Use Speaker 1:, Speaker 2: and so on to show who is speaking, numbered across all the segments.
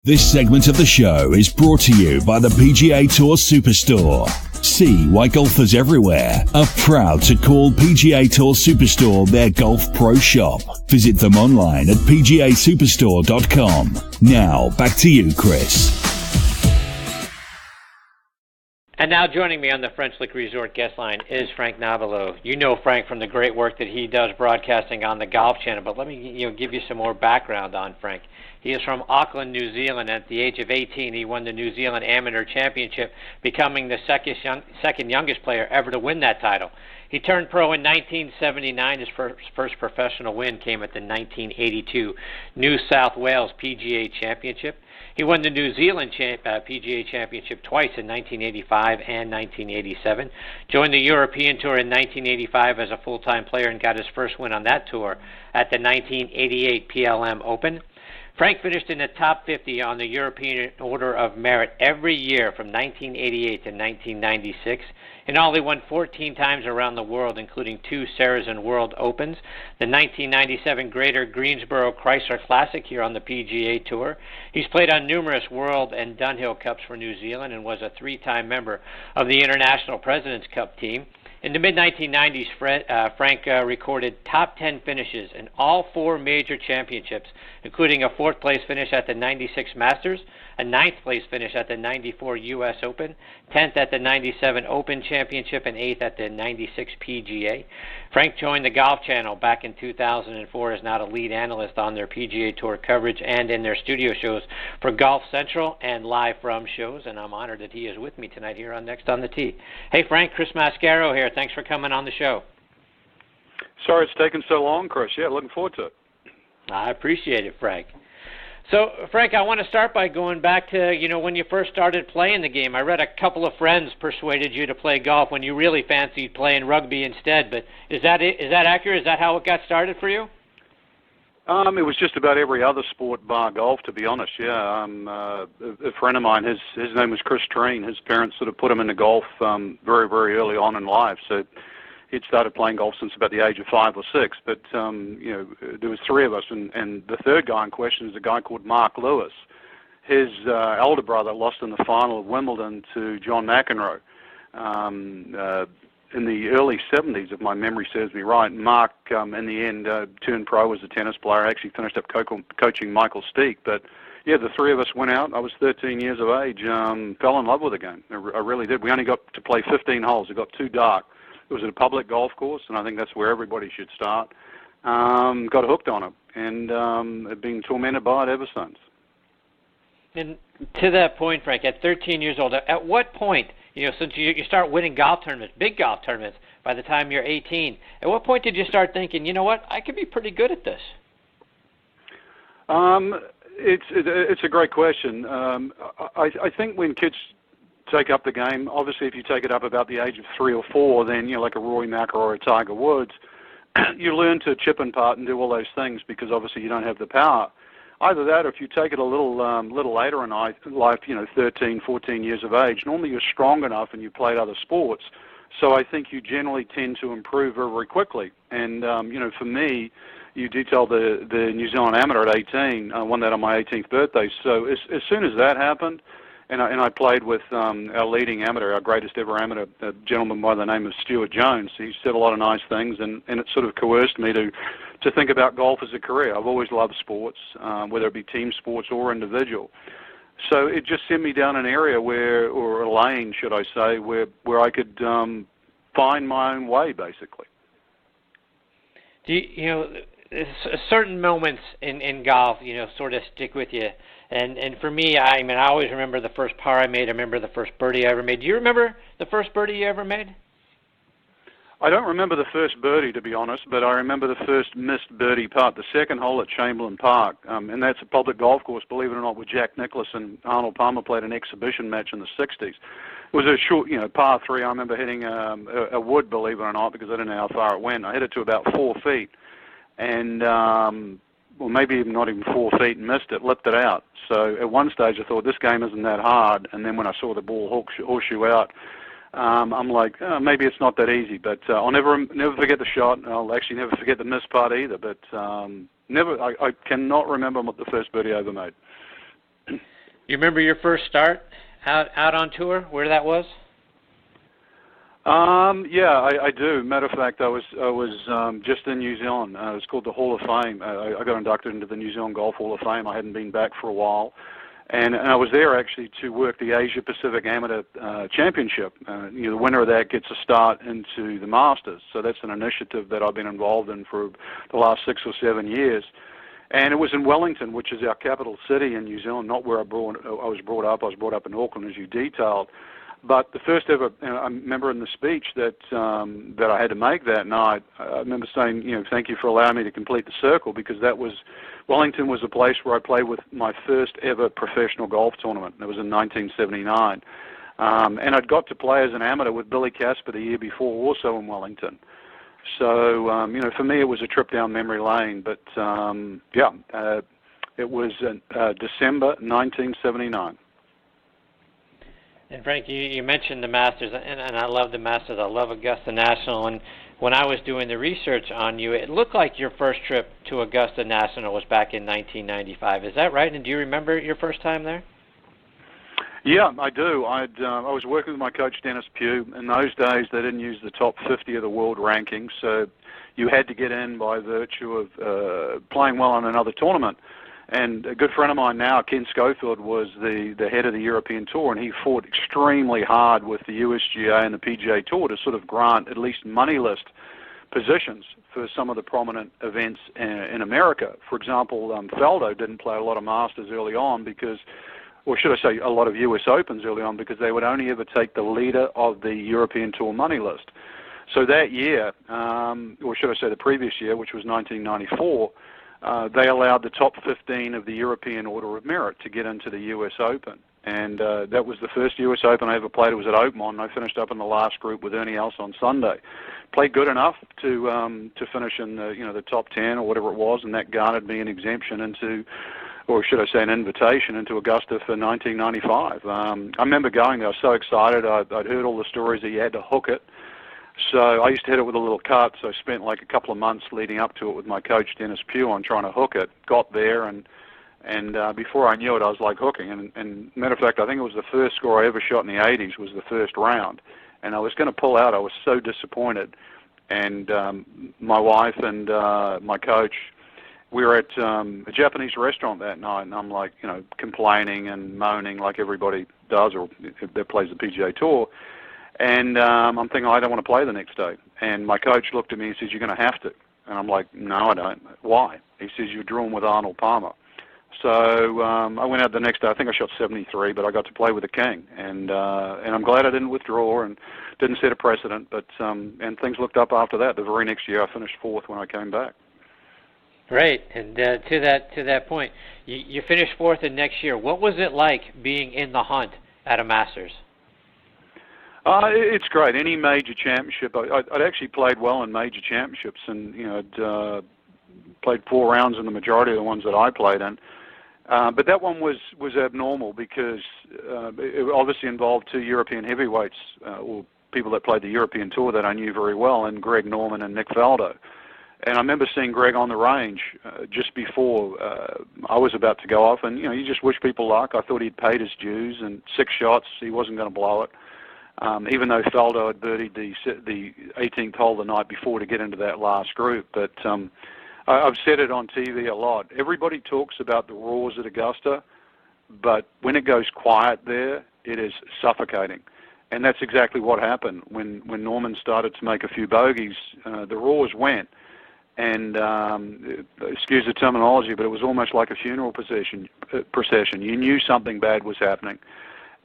Speaker 1: This segment of the show is brought to you by the PGA Tour Superstore. See why golfers everywhere are proud to call PGA Tour Superstore their golf pro shop. Visit them online at pgasuperstore.com. Now, back to you, Chris.
Speaker 2: And now joining me on the French Lick Resort guest line is Frank Nobilo. You know Frank from the great work that he does broadcasting on the Golf Channel, but let me give you some more background on Frank. He is from Auckland, New Zealand. At the age of 18, he won the New Zealand Amateur Championship, becoming the second youngest player ever to win that title. He turned pro in 1979. His first professional win came at the 1982 New South Wales PGA Championship. He won the New Zealand PGA Championship twice in 1985 and 1987. Joined the European Tour in 1985 as a full-time player and got his first win on that tour at the 1988 PLM Open. Frank finished in the top 50 on the European Order of Merit every year from 1988 to 1996, and only won 14 times around the world, including 2 Saracen World Opens, the 1997 Greater Greensboro Chrysler Classic here on the PGA Tour. He's played on numerous World and Dunhill Cups for New Zealand and was a 3-time member of the International President's Cup team. In the mid-1990s, Frank recorded top 10 finishes in all 4 major championships, including a 4th-place finish at the 96 Masters, a 9th-place finish at the 94 U.S. Open, 10th at the 97 Open Championship, and 8th at the 96 PGA. Frank joined the Golf Channel back in 2004 as now the lead analyst on their PGA Tour coverage and in their studio shows for Golf Central and Live From shows, and I'm honored that he is with me tonight here on Next on the Tee. Hey, Frank, Chris Mascaro here. Thanks for coming on the show.
Speaker 3: Sorry it's taken so long, Chris. Yeah, looking forward to it.
Speaker 2: I appreciate it, Frank. So, Frank, I want to start by going back to, when you first started playing the game. I read a couple of friends persuaded you to play golf when you really fancied playing rugby instead. But is that accurate? Is that how it got started for you?
Speaker 3: It was just about every other sport bar golf, to be honest, yeah. A friend of mine, his name was Chris Treen. His parents sort of put him into golf very, very early on in life. So he'd started playing golf since about the age of 5 or 6. But, there was 3 of us. And the third guy in question is a guy called Mark Lewis. His elder brother lost in the final of Wimbledon to John McEnroe. In the early 70s, if my memory serves me right, Mark, in the end, turned pro as a tennis player. Actually finished up coaching Michael Steek. But, yeah, the 3 of us went out. I was 13 years of age, fell in love with the game. I really did. We only got to play 15 holes. It got too dark. It was at a public golf course, and I think that's where everybody should start. Got hooked on it, and have been tormented by it ever since.
Speaker 2: And to that point, Frank, at 13 years old, at what point, since you start winning golf tournaments, big golf tournaments, by the time you're 18, at what point did you start thinking, you know what, I could be pretty good at this?
Speaker 3: It's a great question. I think when kids take up the game, obviously if you take it up about the age of 3 or 4, then, like a Rory McIlroy or a Tiger Woods, you learn to chip and putt and do all those things because obviously you don't have the power. Either that, or if you take it a little later in life, 13, 14 years of age, normally you're strong enough and you've played other sports. So I think you generally tend to improve very, very quickly. And, for me, you detailed the New Zealand Amateur at 18. I won that on my 18th birthday. So as soon as that happened, and I played with our leading amateur, our greatest ever amateur, a gentleman by the name of Stuart Jones. He said a lot of nice things, and it sort of coerced me to think about golf as a career. I've always loved sports, whether it be team sports or individual. So it just sent me down an area or a lane, should I say, where I could find my own way, basically.
Speaker 2: Certain moments in golf, sort of stick with you. And for me, I always remember the first par I made. I remember the first birdie I ever made. Do you remember the first birdie you ever made?
Speaker 3: I don't remember the first birdie, to be honest, but I remember the first missed birdie putt, the second hole at Chamberlain Park. And that's a public golf course, believe it or not, where Jack Nicklaus and Arnold Palmer played an exhibition match in the 60s. It was a short, par 3. I remember hitting a wood, believe it or not, because I didn't know how far it went. I hit it to about 4 feet. And, maybe even not even 4 feet, and missed it, lipped it out. So at one stage I thought, this game isn't that hard. And then when I saw the ball horseshoe out, I'm like, maybe it's not that easy. But I'll never forget the shot. I'll actually never forget the missed putt either. But I cannot remember what the first birdie I ever made.
Speaker 2: You remember your first start out on tour, where that was?
Speaker 3: Yeah, I do. Matter of fact, I was just in New Zealand. It was called the Hall of Fame. I got inducted into the New Zealand Golf Hall of Fame. I hadn't been back for a while. And I was there actually to work the Asia Pacific Amateur Championship. The winner of that gets a start into the Masters. So that's an initiative that I've been involved in for the last 6 or 7 years. And it was in Wellington, which is our capital city in New Zealand, not where I was brought up. I was brought up in Auckland, as you detailed. But the first ever, I remember in the speech that I had to make that night, I remember saying, thank you for allowing me to complete the circle, because Wellington was a place where I played with my first ever professional golf tournament. It was in 1979. And I'd got to play as an amateur with Billy Casper the year before, also in Wellington. So, for me it was a trip down memory lane. But, it was December 1979.
Speaker 2: And Frank, you mentioned the Masters, and I love the Masters. I love Augusta National. And when I was doing the research on you, it looked like your first trip to Augusta National was back in 1995. Is that right? And do you remember your first time there?
Speaker 3: Yeah, I do. I was working with my coach, Dennis Pugh. In those days, they didn't use the top 50 of the world rankings, so you had to get in by virtue of playing well in another tournament. And a good friend of mine now, Ken Schofield, was the head of the European Tour, and he fought extremely hard with the USGA and the PGA Tour to sort of grant at least money list positions for some of the prominent events in America. For example, Faldo didn't play a lot of Masters early on because, or should I say a lot of US Opens early on, because they would only ever take the leader of the European Tour money list. So that year, or should I say the previous year, which was 1994, they allowed the top 15 of the European Order of Merit to get into the US Open. And that was the first US Open I ever played. It was at Oakmont, and I finished up in the last group with Ernie Els on Sunday. Played good enough to finish in the top 10 or whatever it was, and that garnered me an exemption into, or should I say an invitation into Augusta for 1995. I remember going there. I was so excited. I'd heard all the stories that you had to hook it. So I used to hit it with a little cut, so I spent like a couple of months leading up to it with my coach, Dennis Pugh, on trying to hook it. Got there, and before I knew it, I was like hooking. And matter of fact, I think it was the first score I ever shot in the 80s was the first round. And I was going to pull out. I was so disappointed. And my wife and my coach, we were at a Japanese restaurant that night, and I'm like, complaining and moaning like everybody does or that plays the PGA Tour. And I'm thinking, I don't want to play the next day. And my coach looked at me and says, you're going to have to. And I'm like, no, I don't. Why? He says, you're drawn with Arnold Palmer. So I went out the next day. I think I shot 73, but I got to play with the king. And I'm glad I didn't withdraw and didn't set a precedent. But and things looked up after that. The very next year, I finished fourth when I came back.
Speaker 2: Right. And to that point, you finished fourth in next year. What was it like being in the hunt at a Masters?
Speaker 3: It's great. Any major championship, I'd actually played well in major championships, and I'd played 4 rounds in the majority of the ones that I played in. But that one was abnormal because it obviously involved 2 European heavyweights, or people that played the European Tour that I knew very well, and Greg Norman and Nick Faldo. And I remember seeing Greg on the range just before I was about to go off, and you just wish people luck. I thought he'd paid his dues, and 6 shots, he wasn't going to blow it. Even though Faldo had birdied the 18th hole the night before to get into that last group. But I've said it on TV a lot. Everybody talks about the roars at Augusta, but when it goes quiet there, it is suffocating. And that's exactly what happened. When Norman started to make a few bogeys, the roars went. And excuse the terminology, but it was almost like a funeral procession. You knew something bad was happening.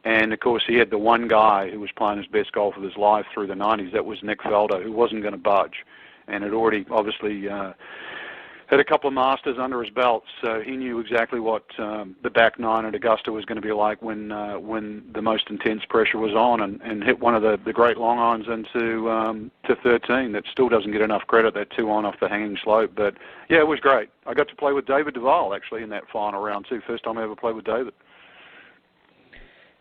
Speaker 3: And, of course, he had the one guy who was playing his best golf of his life through the 90s. That was Nick Faldo, who wasn't going to budge. And had already, obviously, had a couple of Masters under his belt. So he knew exactly what the back nine at Augusta was going to be like when the most intense pressure was on, and hit one of the great long irons into to 13 that still doesn't get enough credit, that 2-on off the hanging slope. But, yeah, it was great. I got to play with David Duval, actually, in that final round, too. First time I ever played with David.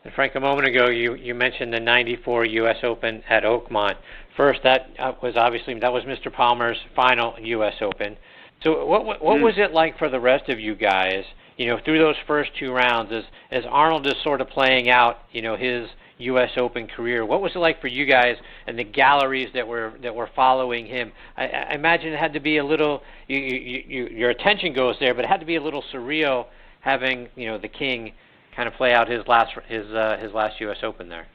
Speaker 2: And Frank, a moment ago, you mentioned the '94 U.S. Open at Oakmont. First, that was Mr. Palmer's final U.S. Open. So what was it like for the rest of you guys through those first 2 rounds, as Arnold is sort of playing out, his U.S. Open career, what was it like for you guys and the galleries that were following him? I imagine it had to be a little, your attention goes there, but it had to be a little surreal having, the King kind of play out his last U.S. Open there.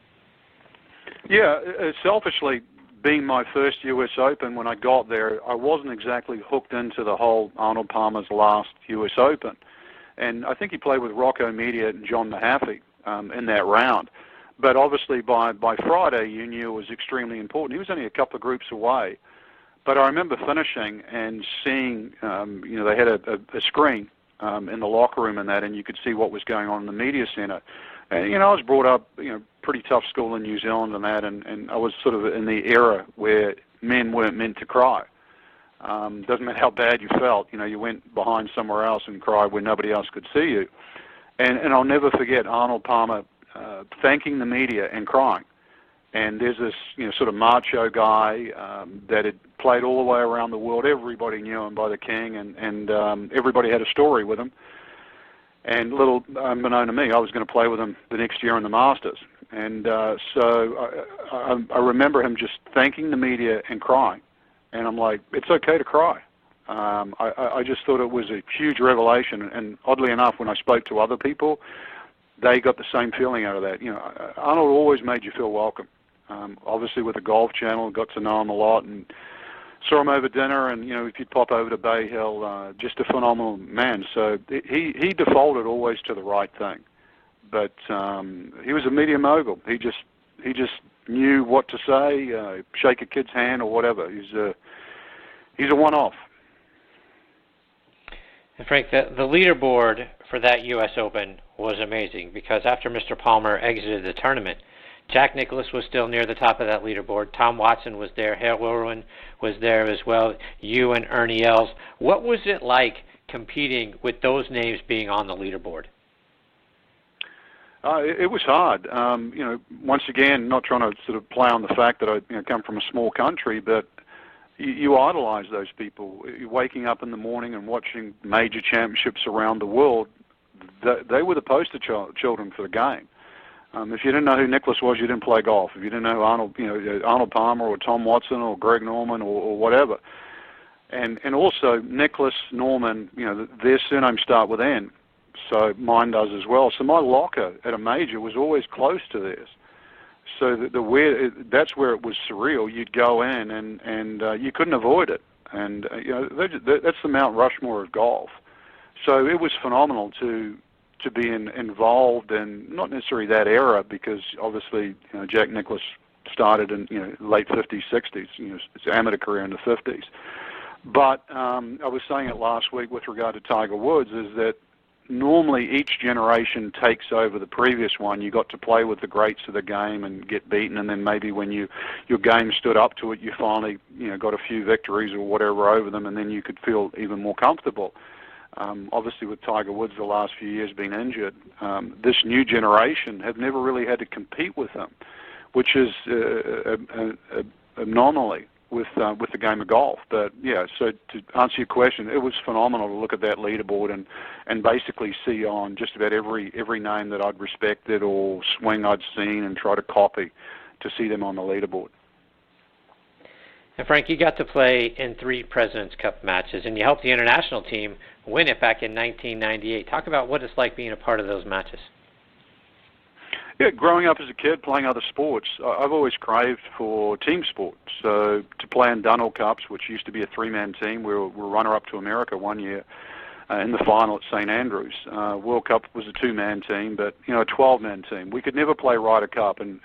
Speaker 3: Yeah, selfishly, being my first U.S. Open, when I got there, I wasn't exactly hooked into the whole Arnold Palmer's last U.S. Open. And I think he played with Rocco Mediate and John Mahaffey in that round. But obviously by Friday, you knew it was extremely important. He was only a couple of groups away. But I remember finishing and seeing, they had a screen in the locker room and that, and you could see what was going on in the media center. And, I was brought up, pretty tough school in New Zealand and that, and I was sort of in the era where men weren't meant to cry. Doesn't matter how bad you felt, you went behind somewhere else and cried where nobody else could see you. And I'll never forget Arnold Palmer thanking the media and crying. And there's this, sort of macho guy that had played all the way around the world. Everybody knew him by the King, and everybody had a story with him. And little unknown to me, I was going to play with him the next year in the Masters. And so I remember him just thanking the media and crying. And I'm like, it's okay to cry. I just thought it was a huge revelation. And oddly enough, when I spoke to other people, they got the same feeling out of that. Arnold always made you feel welcome. Obviously with the Golf Channel, got to know him a lot and saw him over dinner, and if you'd pop over to Bay Hill, just a phenomenal man. So he defaulted always to the right thing, but he was a media mogul. He just knew what to say, shake a kid's hand or whatever. He's a one-off.
Speaker 2: And Frank, the leaderboard for that U.S. Open was amazing because after Mr. Palmer exited the tournament, Jack Nicklaus was still near the top of that leaderboard. Tom Watson was there. Hale Irwin was there as well. You and Ernie Els. What was it like competing with those names being on the leaderboard?
Speaker 3: It was hard. Once again, not trying to sort of play on the fact that I come from a small country, but you idolize those people. You're waking up in the morning and watching major championships around the world. They were the poster children for the game. If you didn't know who Nicklaus was, you didn't play golf. If you didn't know Arnold Palmer or Tom Watson or Greg Norman or whatever, and also Nicklaus, Norman, their surnames start with N, so mine does as well. So my locker at a major was always close to theirs. So that's where it was surreal. You'd go in and you couldn't avoid it, and that's the Mount Rushmore of golf. So it was phenomenal to be involved in not necessarily that era, because obviously Jack Nicklaus started in late 50s, 60s, his amateur career in the 50s. But I was saying it last week with regard to Tiger Woods, is that normally each generation takes over the previous one. You got to play with the greats of the game and get beaten, and then maybe when your game stood up to it, you finally got a few victories or whatever over them, and then you could feel even more comfortable. Obviously with Tiger Woods the last few years being injured, this new generation have never really had to compete with him, which is an anomaly with the game of golf. But yeah, so to answer your question, it was phenomenal to look at that leaderboard and basically see on just about every name that I'd respected or swing I'd seen and try to copy, to see them on the leaderboard.
Speaker 2: And Frank, you got to play in 3 President's Cup matches, and you helped the international team win it back in 1998. Talk about what it's like being a part of those matches.
Speaker 3: Yeah, growing up as a kid playing other sports, I've always craved for team sports. So to play in Dunhill Cups, which used to be a 3-man team, we were runner-up to America one year in the final at St. Andrews. World Cup was a 2-man team, but a 12-man team. We could never play Ryder Cup, and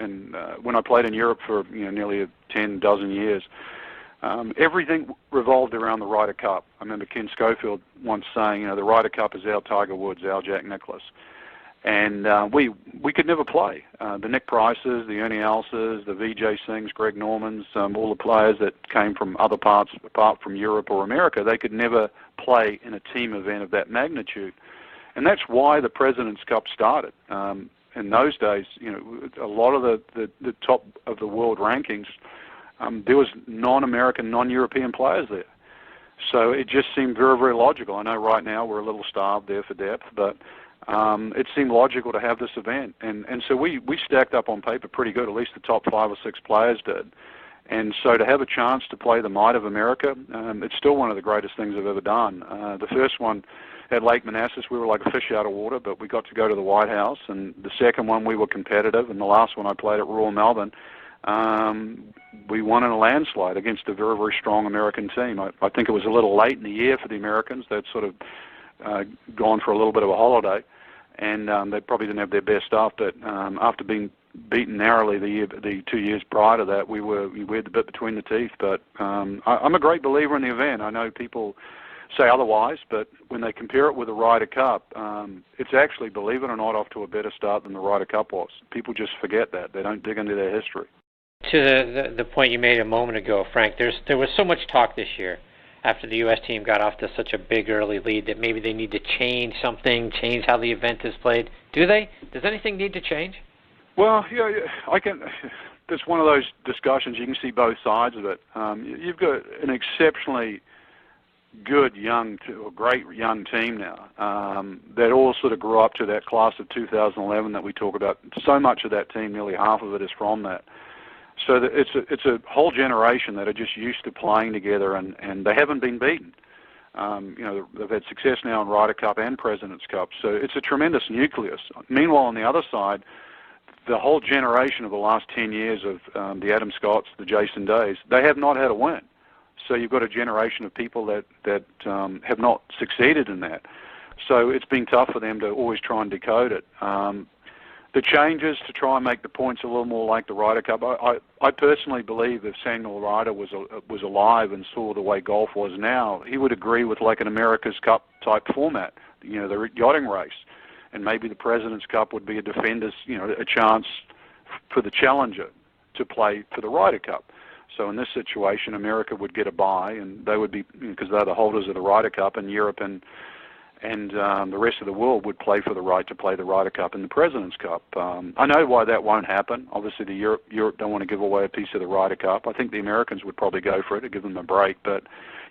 Speaker 3: when I played in Europe for nearly 10 dozen years, everything revolved around the Ryder Cup. I remember Ken Schofield once saying, the Ryder Cup is our Tiger Woods, our Jack Nicklaus. And we could never play. The Nick Prices, the Ernie Elses, the Vijay Singhs, Greg Normans, all the players that came from other parts apart from Europe or America, they could never play in a team event of that magnitude. And that's why the President's Cup started. In those days, a lot of the top of the world rankings, there was non-American, non-European players there. So it just seemed very, very logical. I know right now we're a little starved there for depth, but it seemed logical to have this event. And so we stacked up on paper pretty good, at least the top 5 or 6 players did. And so to have a chance to play the might of America, it's still one of the greatest things I've ever done. The first one at Lake Manassas, we were like a fish out of water, but we got to go to the White House. And the second one, we were competitive. And the last one I played at Royal Melbourne, we won in a landslide against a very, very strong American team. I think it was a little late in the year for the Americans. They'd sort of gone for a little bit of a holiday, and they probably didn't have their best stuff. But after being beaten narrowly the 2 years prior to that, we had the bit between the teeth. But I'm a great believer in the event. I know people say otherwise, but when they compare it with the Ryder Cup, it's actually, believe it or not, off to a better start than the Ryder Cup was. People just forget that. They don't dig into their history.
Speaker 2: To the point you made a moment ago, Frank, there was so much talk this year after the U.S. team got off to such a big early lead that maybe they need to change something, change how the event is played. Do they? Does anything need to change?
Speaker 3: Well, yeah, it's one of those discussions. You can see both sides of it. You've got an exceptionally good great young team now that all sort of grew up to that class of 2011 that we talk about. So much of that team, nearly half of it, is from that. So it's a whole generation that are just used to playing together, and they haven't been beaten. They've had success now in Ryder Cup and President's Cup, so it's a tremendous nucleus. Meanwhile, on the other side, the whole generation of the last 10 years of the Adam Scotts, the Jason Days, they have not had a win. So you've got a generation of people that have not succeeded in that. So it's been tough for them to always try and decode it. The changes to try and make the points a little more like the Ryder Cup. I personally believe if Samuel Ryder was alive and saw the way golf was now, he would agree with like an America's Cup type format, the yachting race, and maybe the President's Cup would be a defender's, a chance for the challenger to play for the Ryder Cup. So in this situation, America would get a bye, and they would be, because they're the holders of the Ryder Cup, and Europe and the rest of the world would play for the right to play the Ryder Cup and the President's Cup. I know why that won't happen. Obviously, Europe don't want to give away a piece of the Ryder Cup. I think the Americans would probably go for it to give them a break. But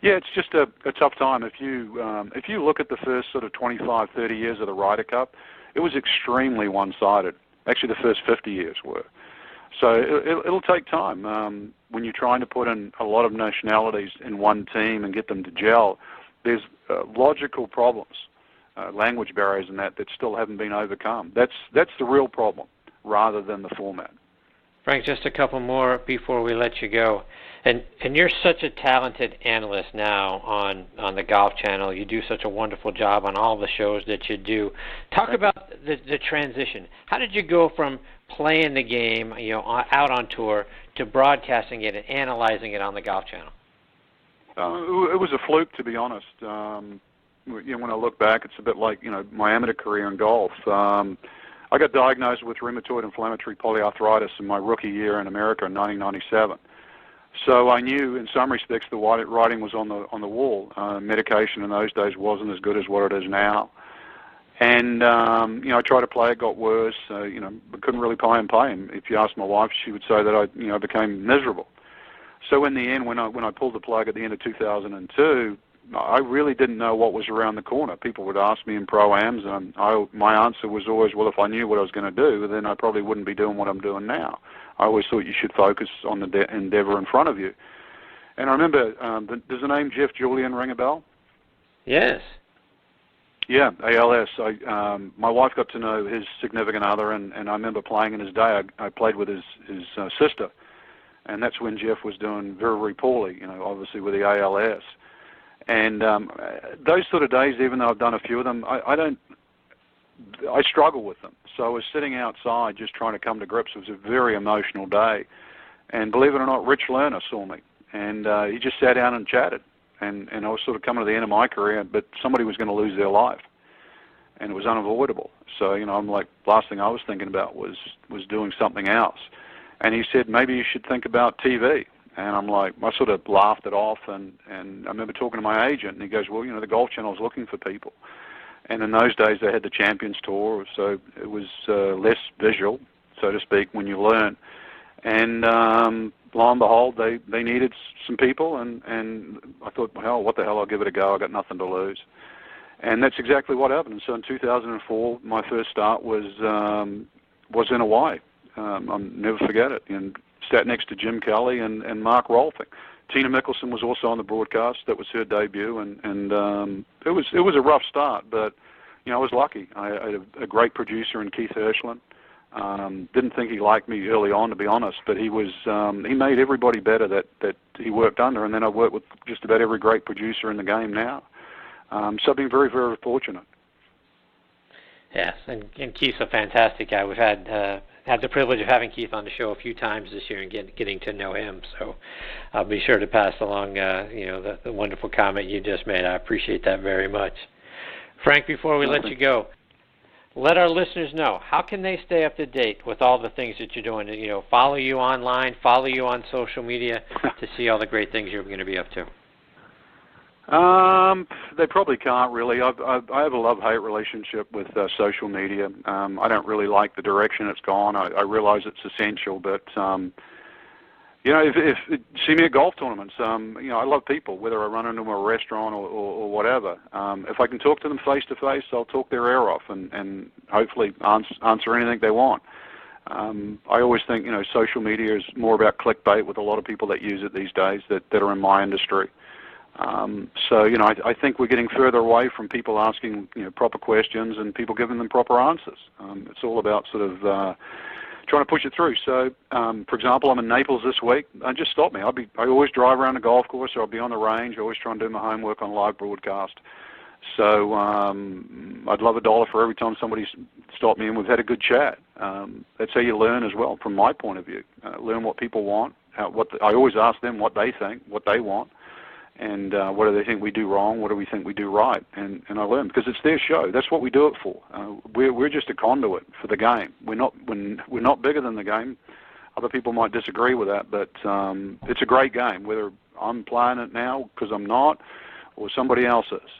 Speaker 3: yeah, it's just a tough time. If you look at the first sort of 25, 30 years of the Ryder Cup, it was extremely one-sided. Actually, the first 50 years were. So it'll take time. When you're trying to put in a lot of nationalities in one team and get them to gel, there's logical problems, language barriers and that still haven't been overcome. That's the real problem, rather than the format.
Speaker 2: Frank, just a couple more before we let you go. And you're such a talented analyst now on the Golf Channel. You do such a wonderful job on all the shows that you do. Talk about the transition. How did you go from playing the game, out on tour, to broadcasting it and analyzing it on the Golf Channel?
Speaker 3: It was a fluke, to be honest. When I look back, it's a bit like my amateur career in golf. I got diagnosed with rheumatoid inflammatory polyarthritis in my rookie year in America in 1997. So I knew, in some respects, the writing was on the wall. Medication in those days wasn't as good as what it is now. And I tried to play, it got worse. But couldn't really play and play. And if you asked my wife, she would say that I became miserable. So in the end, when I pulled the plug at the end of 2002, I really didn't know what was around the corner. People would ask me in pro-ams, and my answer was always, well, if I knew what I was going to do, then I probably wouldn't be doing what I'm doing now. I always thought you should focus on the endeavor in front of you. And I remember, does the name Jeff Julian ring a bell?
Speaker 2: Yes.
Speaker 3: Yeah, ALS. My wife got to know his significant other, and I remember playing in his day. I played with his sister. And that's when Jeff was doing very, very poorly, obviously with the ALS. And those sort of days, even though I've done a few of them, I struggle with them. So I was sitting outside just trying to come to grips. It was a very emotional day. And believe it or not, Rich Lerner saw me. And he just sat down and chatted. And I was sort of coming to the end of my career, but somebody was going to lose their life. And it was unavoidable. So, I'm like, last thing I was thinking about was doing something else. And he said, maybe you should think about TV. And I'm like, I sort of laughed it off. And I remember talking to my agent, and he goes, well, the Golf Channel is looking for people. And in those days, they had the Champions Tour, so it was less visual, so to speak, when you learn. And lo and behold, they needed some people, and I thought, well, what the hell, I'll give it a go. I got nothing to lose. And that's exactly what happened. So in 2004, my first start was in Hawaii. I'll never forget it. And sat next to Jim Kelly and Mark Rolfing. Tina Mickelson was also on the broadcast. That was her debut, and it was a rough start, but I was lucky. I had a great producer in Keith Hirschland. Didn't think he liked me early on, to be honest, but he made everybody better that he worked under, and then I worked with just about every great producer in the game now. So I've been very, very fortunate.
Speaker 2: Yes, and Keith's a fantastic guy. We've had the privilege of having Keith on the show a few times this year and getting to know him. So I'll be sure to pass along the wonderful comment you just made. I appreciate that very much. Frank, before we let you go, let our listeners know, how can they stay up to date with all the things that you're doing? Follow you online, follow you on social media to see all the great things you're going to be up to.
Speaker 3: They probably can't really. I have a love-hate relationship with social media. I don't really like the direction it's gone. I realize it's essential, but if see me at golf tournaments, I love people, whether I run into them at a restaurant or whatever. If I can talk to them face to face, I'll talk their ear off and hopefully answer anything they want. I always think social media is more about clickbait with a lot of people that use it these days that are in my industry. I think we're getting further away from people asking proper questions and people giving them proper answers. It's all about sort of trying to push it through. So, for example, I'm in Naples this week. Just stop me. I always drive around the golf course, or I'll be on the range. I always try and do my homework on live broadcast. So I'd love $1 for every time somebody's stopped me and we've had a good chat. That's how you learn as well, from my point of view. Learn what people want. I always ask them what they think, what they want. And what do they think we do wrong? What do we think we do right? And I learn, because it's their show. That's what we do it for. We're just a conduit for the game. We're not bigger than the game. Other people might disagree with that, but it's a great game. Whether I'm playing it now because I'm not, or somebody else is.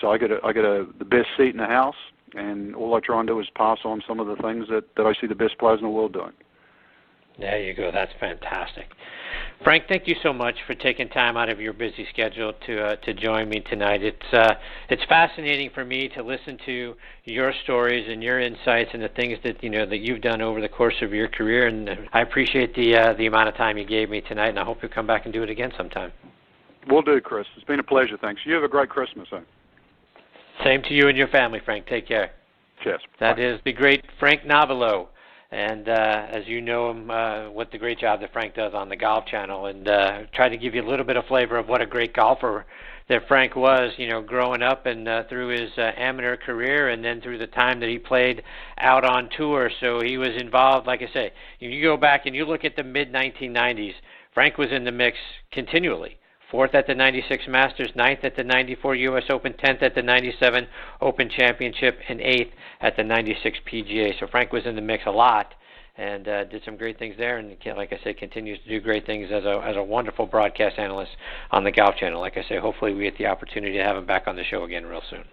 Speaker 3: So I get the best seat in the house, and all I try and do is pass on some of the things that I see the best players in the world doing.
Speaker 2: There you go. That's fantastic. Frank, thank you so much for taking time out of your busy schedule to join me tonight. It's fascinating for me to listen to your stories and your insights and the things that that you've done over the course of your career, and I appreciate the amount of time you gave me tonight, and I hope you'll come back and do it again sometime.
Speaker 3: Will do, Chris. It's been a pleasure. Thanks. You have a great Christmas.
Speaker 2: Same to you and your family, Frank. Take care.
Speaker 3: Cheers.
Speaker 2: That is the great Frank Nobilo. And as you know him, what the great job that Frank does on the Golf Channel, and try to give you a little bit of flavor of what a great golfer that Frank was, growing up and through his amateur career, and then through the time that he played out on tour. So he was involved, like I say, you go back and you look at the mid-1990s, Frank was in the mix continually. 4th at the 96 Masters, 9th at the 94 U.S. Open, 10th at the 97 Open Championship, and 8th at the 96 PGA. So Frank was in the mix a lot and did some great things there. And like I said, continues to do great things as a wonderful broadcast analyst on the Golf Channel. Like I say, hopefully we get the opportunity to have him back on the show again real soon.